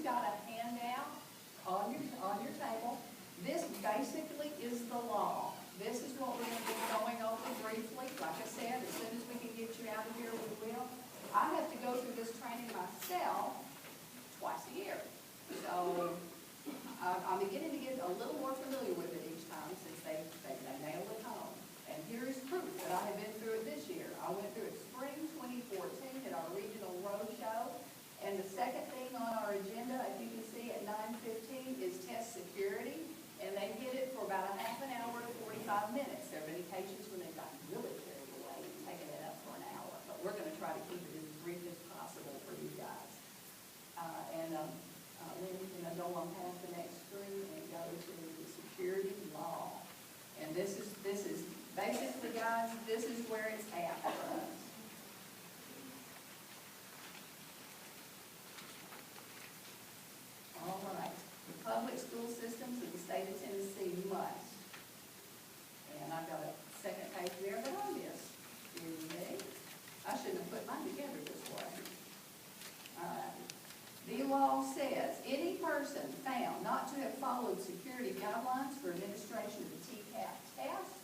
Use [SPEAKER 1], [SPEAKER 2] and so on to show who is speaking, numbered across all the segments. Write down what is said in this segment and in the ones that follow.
[SPEAKER 1] you've got a handout on your table. This basically is the law. This is what we're going to be going over briefly. Like I said, as soon as we can get you out of here, we will. I have to go through this training myself twice a year. So I'm beginning to get a little more familiar with it each time since they nailed it home. And here is proof that I have been through it this year. I went through it spring 2014 at our regional road show. And the second thing on our agenda, as you can see at 9:15, is test security. And they did it for about a half an hour to 45 minutes. There are many occasions when they got really carried away and taken it up for an hour. But we're going to try to keep it as brief as possible for you guys. Lindsay, go on past the next screen and go to the security law. And this is basically, guys, this is where it's at for us. All right. The public school systems of the state of Tennessee must. And I've got a second page there that on this. Excuse me. I shouldn't have put mine together this way. All right. The law says any person found not to have followed security guidelines for administration of the TCAP test,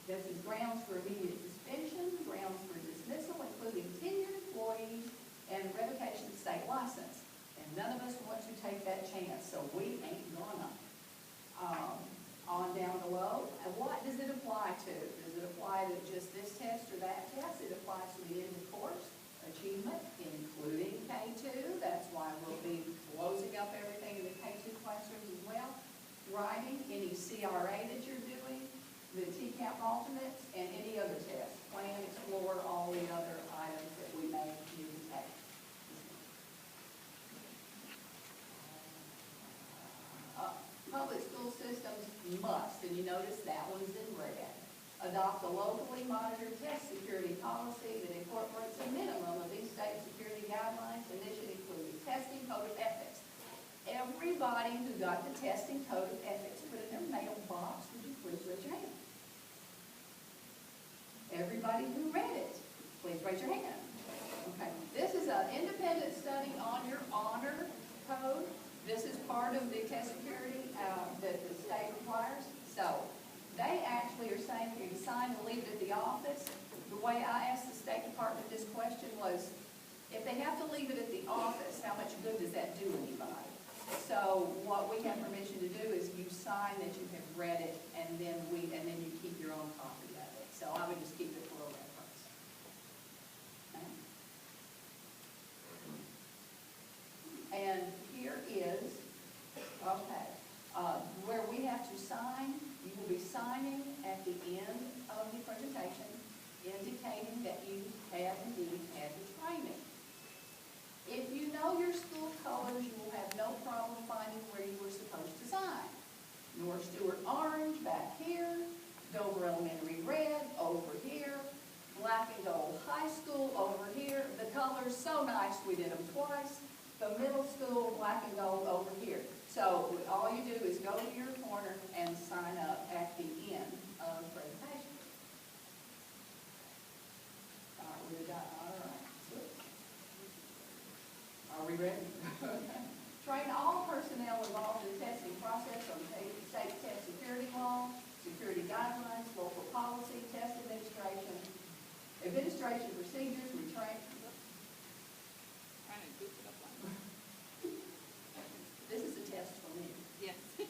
[SPEAKER 1] this is grounds for immediate suspension, grounds for dismissal, including tenured employees, and revocation of state license. And none of us want to take that chance, so we ain't gonna. On down below, and what does it apply to? Does it apply to just this test or that test? It applies to the end of course achievement, including K2. That's why we'll be closing up everything in the K2 classrooms as well. Writing, any CRA that you're doing, the TCAP alternates, and any other test. Plan, explore, all the other items that we may need to take. Public school systems must, and you notice that one's in red, adopt a locally monitored test security policy that incorporates a minimum of these state security guidelines, and this should include the testing code of ethics. Everybody who got the testing code of ethics put in their mailbox, would you please raise your hand? Everybody who read it, please raise your hand. Okay, this is an independent study on your honor code. This is part of the test security that the state requires. So they actually are saying if you sign and leave it at the office. The way I asked the State Department this question was, if they have to leave it at the office, how much good does that do anybody? So what we have permission to do is you sign that you have read it, and then you keep your own copy of it. So I would just keep it for a reference. Okay. And here is, where we have to sign. You will be signing at the end of the presentation, indicating that you have indeed had the training. If you know your school colors, you will have no problem finding where you were supposed to sign. North Stewart orange back here, Dover Elementary red over here, Black and Gold High School over here. The colors so nice we did them twice. The middle school black and gold over here. So all you do is go to your corner and sign up at the end of the presentation. All right. Are we ready? Train all personnel involved in the testing process on state test security law, security guidelines, local policy, test administration procedures. We train. This is a test for me.
[SPEAKER 2] Yes.
[SPEAKER 1] Okay.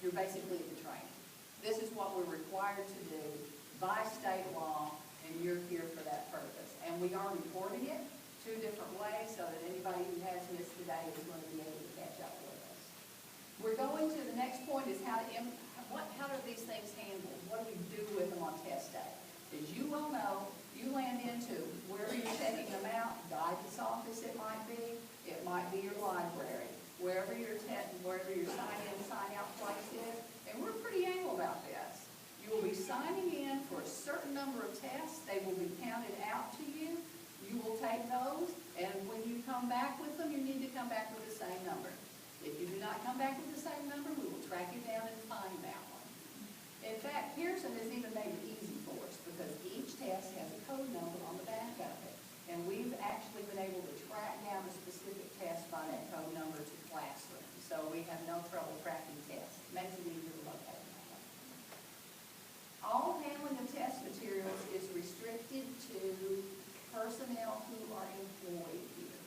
[SPEAKER 1] You're basically at the training. This is what we're required to do by state law, and you're here for that purpose. And we are recording it 2 different ways so that anybody who has missed today is going to be able to catch up with us. We're going to the next point is how do these things handled? What do we do with them on test day? As you well know, you land into wherever you're checking them out, guidance office it might be your library, wherever your sign in, sign out place is, and we're pretty anal about this. You will be signing in for a certain number of tests. They will be counted out to you. You will take those, and when you come back with them, you need to come back with the same number. If you do not come back with the same number, we will track you down and find that one. In fact, Pearson has even made it easy for us because each test has a code number on the back of it. And we've actually been able to track down a specific test by that code number to classroom. So we have no trouble tracking tests. Makes it easier to locate them. All handling of test materials is restricted to personnel who are employed here.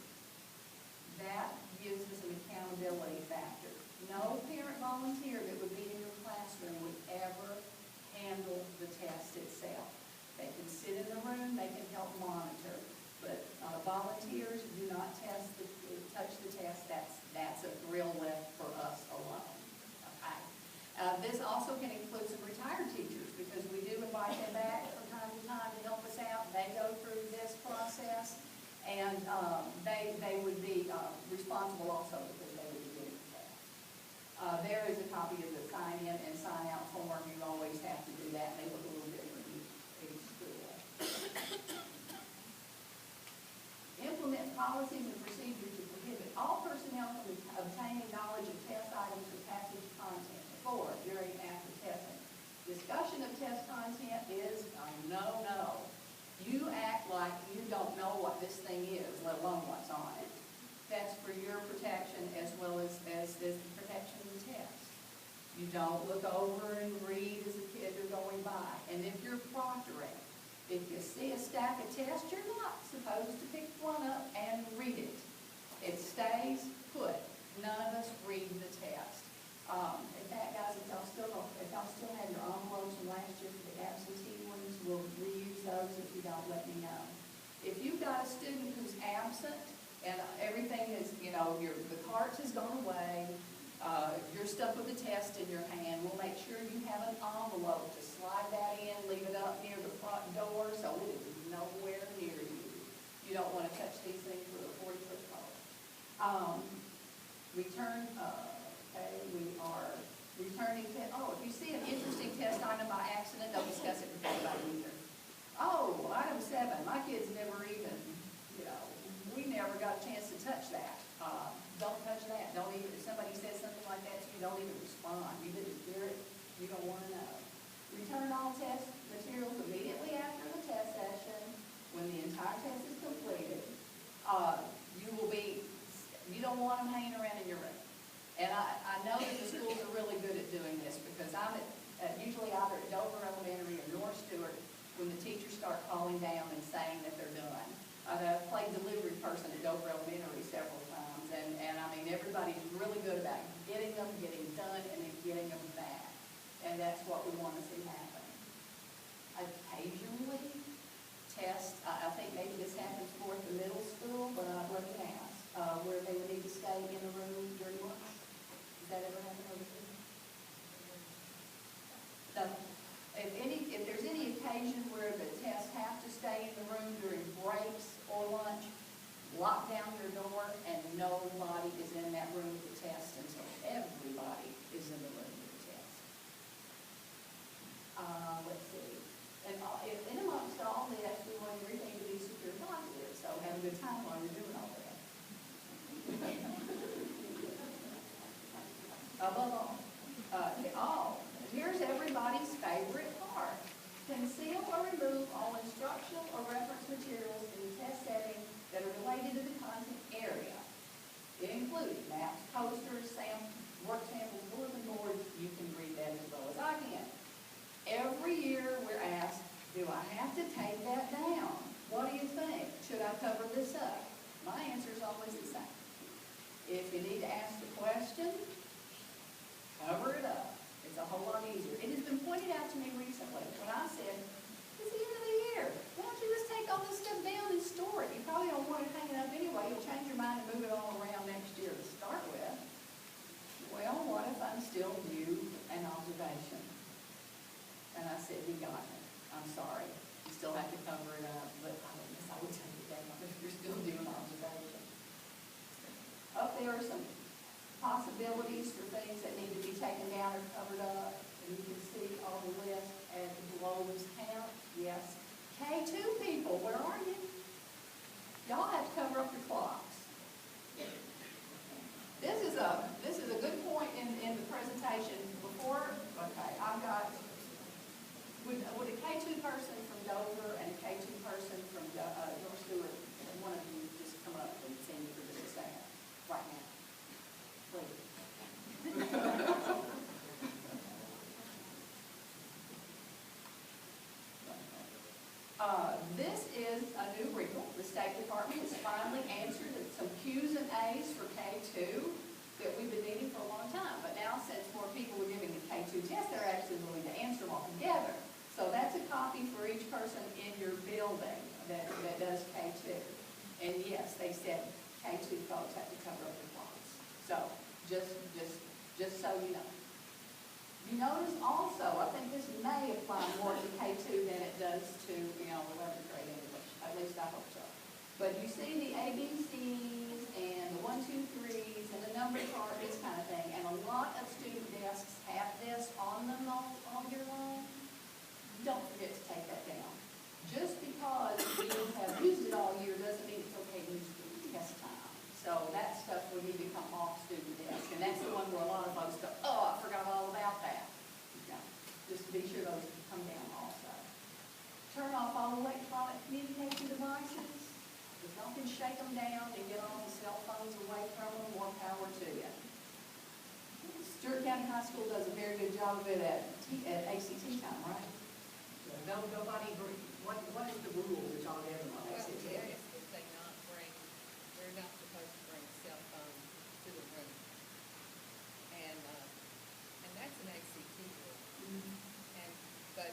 [SPEAKER 1] That gives us an accountability factor. No parent volunteer that would be in your classroom would ever handle the test itself. They can sit in the room, they can help monitor, but volunteers do not touch the test. That's a thrill lift for us alone. Okay. This also can include some retired teachers, because we do invite them back from time to time to help us out. They go through this process, and they would be responsible also, because they would be getting the test. There is a copy of the sign-in and sign-out form. You always have to do that. They look a little different each school. Implement policies and procedures to prohibit all personnel from obtaining knowledge of test items or passage content before, during, and after testing. Discussion of test content is a no-no. You act like you don't know what this thing is, let alone what's on it. That's for your protection as well as the protection of the test. You don't look over and read as the kids are going by. And if you're proctoring, if you see a stack of tests, you're not supposed to pick one up and read it. It stays put. None of us read the test. In fact, guys, if y'all still have your envelopes from last year for the absentee ones, we'll reuse those if you don't let me know. If you've got a student who's absent and everything is, the carts has gone away, you're stuck with the test in your hand, we'll make sure you have an envelope to slide that in, leave it up near the front door so it is nowhere near you. You don't want to touch these things with a 40-foot pole. We are returning to, if you see an interesting test item by accident, don't discuss it with anybody either. Item 7, my kids never even, we never got a chance to touch that. Don't touch that. Don't even, if somebody says something like that to you, don't even respond. You didn't hear it. You don't want to know. Return all test materials immediately after the test session. When the entire test is completed, you don't want them hanging around in your room. And I know that the schools are really good at doing this, because I'm usually either at Dover Elementary or North Stewart when the teachers start calling down and saying that they're done. I've played delivery person at Dover Elementary several times, and I mean, everybody's really good about getting them done, and then getting them back. And that's what we want to see happen. Occasionally, tests, I think maybe this happens more at the middle school, but I'd love to ask, where they would need to stay in the room during lunch. Does that ever happen over there? No. If there's any occasion where the tests have to stay in the room during breaks or lunch, lock down your door, and nobody is in that room with the test until everybody is in the room with the test. Let's see. And in amongst all this, we want everything to be secure and positive, so have a good time while you're doing all that. Above all, here's everybody's favorite part. Conceal or remove all instructional or reference materials in the test setting that are related to the content area, including maps, posters, work samples, bulletin boards. You can read that as well as I can. Every year we're asked, do I have to take that down? What do you think? Should I cover this up? My answer is always the same. If you need to ask the question, cover it up. It's a whole lot easier. It has been pointed out to me recently when I said, it's the end of the year. Why don't you just take all this stuff down and store it? You probably don't want it hanging up anyway. You'll change your mind and move it all around next year to start with. Well, what if I'm still due an observation? And I said, you got it. I'm sorry. You still have to cover it up, but I don't guess I would take it down if you're still due an observation. Up there are some possibilities for things that need to be taken down or covered up. And you can see all the list at the globes count. Yes. K2 people, where are you? Y'all have to cover up your clocks. This is a good point in the presentation. I've got with a K2 person from Dover and a K2 person from North Stewart K2 that we've been needing for a long time. But now, since more people are giving the K2 test, they're actually willing to answer them all together. So that's a copy for each person in your building that does K2. And yes, they said K2 folks have to cover up their clocks. So just so you know. You notice also, I think this may apply more to K2 than it does to, 11th grade English. At least I hope so. But you see the ABCs and the 1, 2, 3s and the number chart, this kind of thing. And a lot of student desks have this on them all year long. Don't forget to take that down. Just because you have used it all year doesn't mean it's okay to use it at test time. So that stuff will need to come off student desk. And that's the one where a lot of folks go, oh, I forgot all about that. Just to be sure those come down also. Turn off all electronic communication devices. If y'all can shake them down and get all the cell phones away from them, more power to you. Stewart County High School does a very good job of it at ACT time, right?
[SPEAKER 2] Nobody, what is the rule that y'all have on
[SPEAKER 3] Well,
[SPEAKER 2] ACT?
[SPEAKER 3] they're not supposed to bring cell phones to the room. And that's an ACT rule. But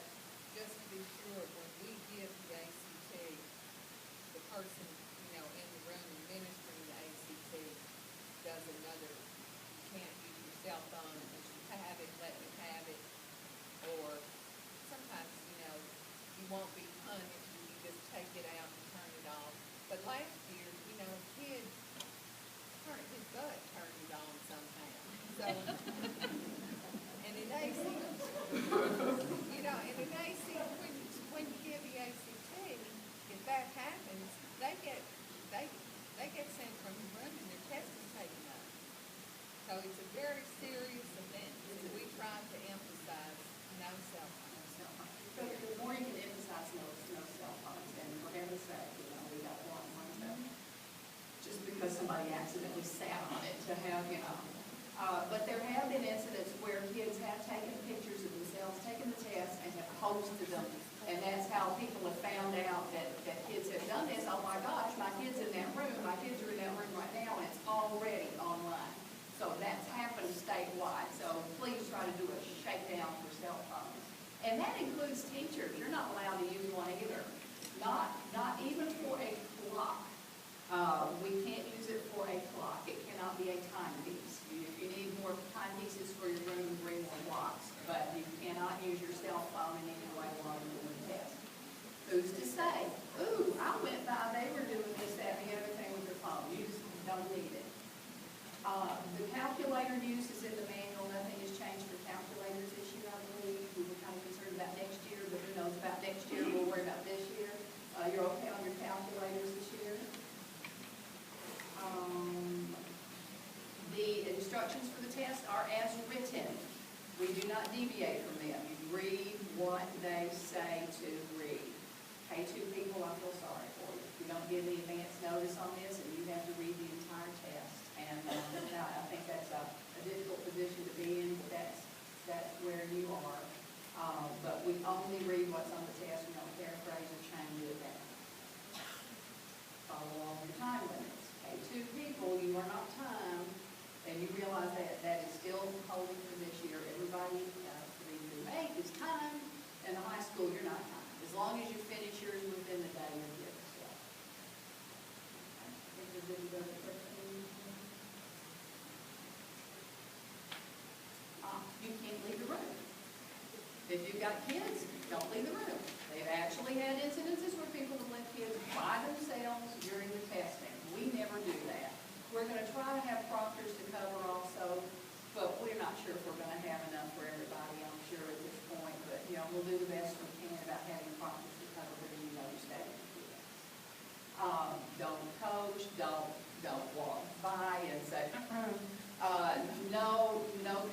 [SPEAKER 3] just to be sure, when we give the ACT, the person, in the room administering the ACT does another, you can't use your cell phone unless you have it, let me have it. Or sometimes, you won't be punished, you just take it out and turn it off. But last year, a kid turned his butt, turned it on somehow. So, and in ACT, when you give the ACT, if that happens, they get sent from the room and their test is taken up. So it's a very serious offense, and we try to emphasize no cell phones.
[SPEAKER 1] But the more you can emphasize no cell phones, and for heaven's sake, we got one just because somebody accidentally sat on it to have, but there have been incidents where kids have taken pictures of themselves, taken the test, and have posted them. And that's how people have found out that kids have done this. Oh my gosh, my kid's in that room, my kids are in that room right now, and it's already online. So that's happened statewide. So please try to do a shakedown for cell phones. And that includes teachers. You're not allowed to use one either. Not even for a clock. We can't use it for a clock. It cannot be a timepiece. If you need more timepieces for your room, bring more blocks. But you cannot use your cell phone in any way while you're doing the test. Who's to say, ooh, I went by, they were doing this, that, and the other thing with their phone. You just don't need it. The calculator use is in the manual. Nothing has changed for calculators this year, I believe. We were kind of concerned about next year, but who knows about next year. We'll worry about this year. You're okay on your calculators this year? The instructions for the test are as written. We do not deviate from them. You read what they say to read. K2 people, I feel sorry for you. You don't give the advance notice on this, and you have to read the entire test. And I think that's a difficult position to be in, but that's where you are. But we only read what's on the test. We don't paraphrase or change it. Follow all your time limits. K2 people, you are not timed, and you realize that is still holding for this year. Everybody for the year 8 is timed, and the high school you're not timed. As long as you finish yours within the day, you're good. So, I think there's any other questions. You can't leave the room. If you've got kids, don't leave the room. They've actually had incidences where people have left kids by themselves during the testing. We never do that. We're going to try to have proctors to cover also, but we're not sure if we're going to have enough for everybody, I'm sure, at this point. But, we'll do the best we can about having proctors to cover where you notice that. Don't coach, don't walk by and say, no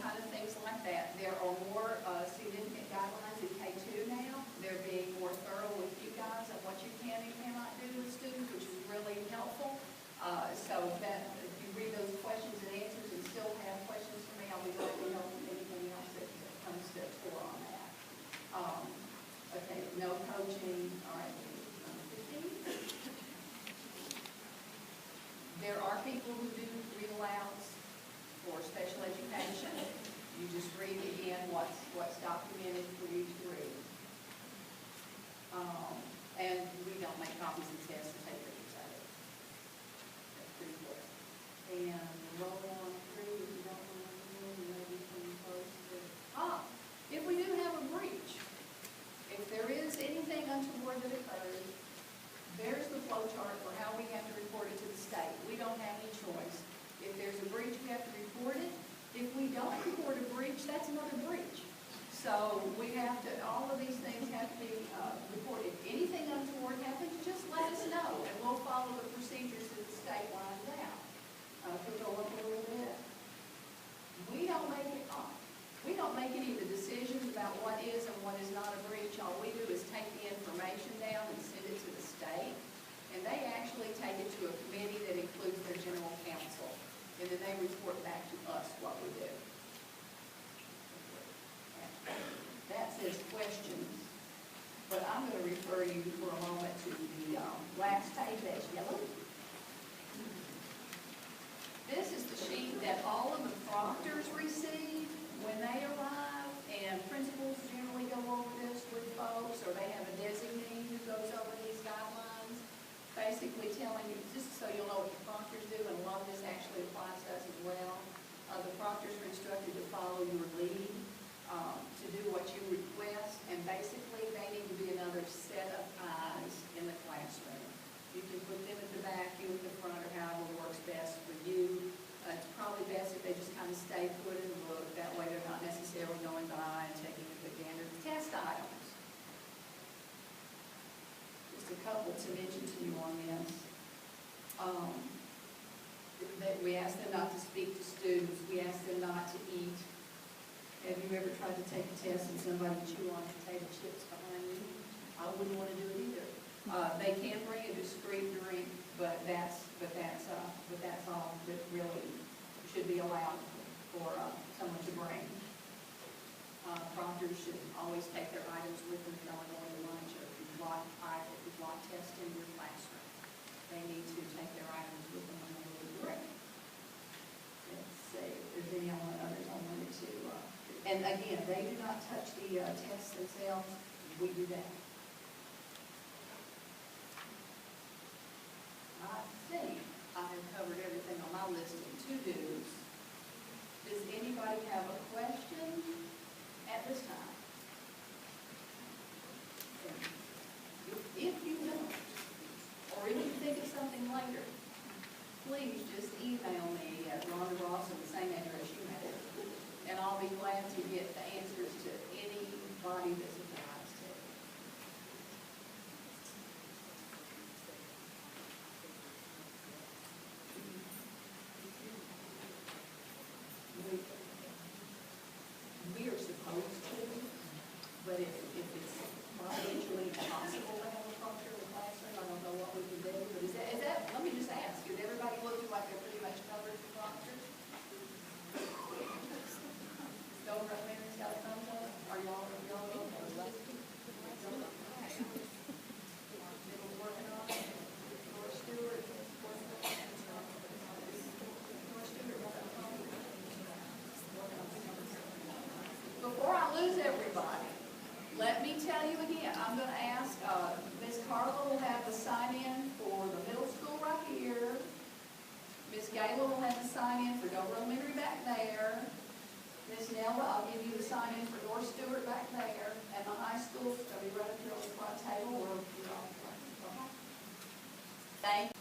[SPEAKER 1] kind of things like that. There are more significant guidelines in K2 now. They're being more thorough with you guys on what you can and cannot do with students, which is really helpful. So that if you read those questions and answers and still have questions for me, I'll be glad to help with anything else that comes to fore on that. Okay, no coaching. All right, number 15. There are people who do real rollouts for special education. You just read again what's documented for you to read. And we don't make copies of the test or take pictures of it. That's pretty clear. And roll on through, if you don't want to, maybe can post it. If we do have a breach, if there is anything untoward that occurs, there's the flow chart for how we have to report it to the state. We don't have any choice. If there's a breach, we have to report it. If we don't report a breach, that's another breach. So we have to, all of these things have to be reported. If anything untoward happens, just let us know, and we'll follow the procedures that the state lines out. If we go up a little bit, we don't make it up. We don't make any of the decisions about what is and what is not a breach. All we do is take the information down and send it to the state, and they actually take it to a committee that includes their general counsel, and then they report back to us what we do. That says questions, but I'm going to refer you for a moment to the last page, that's yellow. This is the sheet that all of the proctors receive when they arrive, and principals generally go over this with folks, or they have a designee who goes over these guidelines, basically telling you, just so you'll know what the proctors do, and a lot of this actually applies to us as well. The proctors are instructed to follow your lead, to do what you request, and basically they need to be another set of eyes in the classroom. You can put them at the back, you at the front, or however works best for you. It's probably best if they just kind of stay put and look. That way they're not necessarily going by and taking a good gander at the test items. Just a couple to mention to you on this. That we ask them not to speak to students. We ask them not to eat. Have you ever tried to take a test and somebody chew on potato chips behind you? I wouldn't want to do it either. They can bring a discreet drink, but that's all that really should be allowed for someone to bring. Proctors should always take their items with them if they're going to lunch, or if you've block tests in your classroom. They need to take their items with them when they go to break. Let's see if there's any others I wanted to. And again, they do not touch the tests themselves. We do that. I think I have covered everything on my list of to-dos. Does anybody have a question at this time? If you don't, or if you think of something later, please just email me at Rhonda Ross at the same address you have, and I'll be glad to get the answers to anybody that's advised to. We are supposed to, but if it's financially impossible to have a proctor in the classroom, I don't know what we can do. But is that, let me just ask, is everybody looking like they're pretty much covered for proctors? Don't recommend got a thumbs up? Are y'all okay? Working on it? Laura Stewart? Before I lose everybody, let me tell you again, I'm going to ask, Ms. Carla will have the sign-in for the middle school right here. Ms. Gayla will have the sign-in for Dover Elementary back there. Ms. Nella, I'll give you the sign-in for North Stewart back there. And the high school's going to be right up here on the front table. Thank you.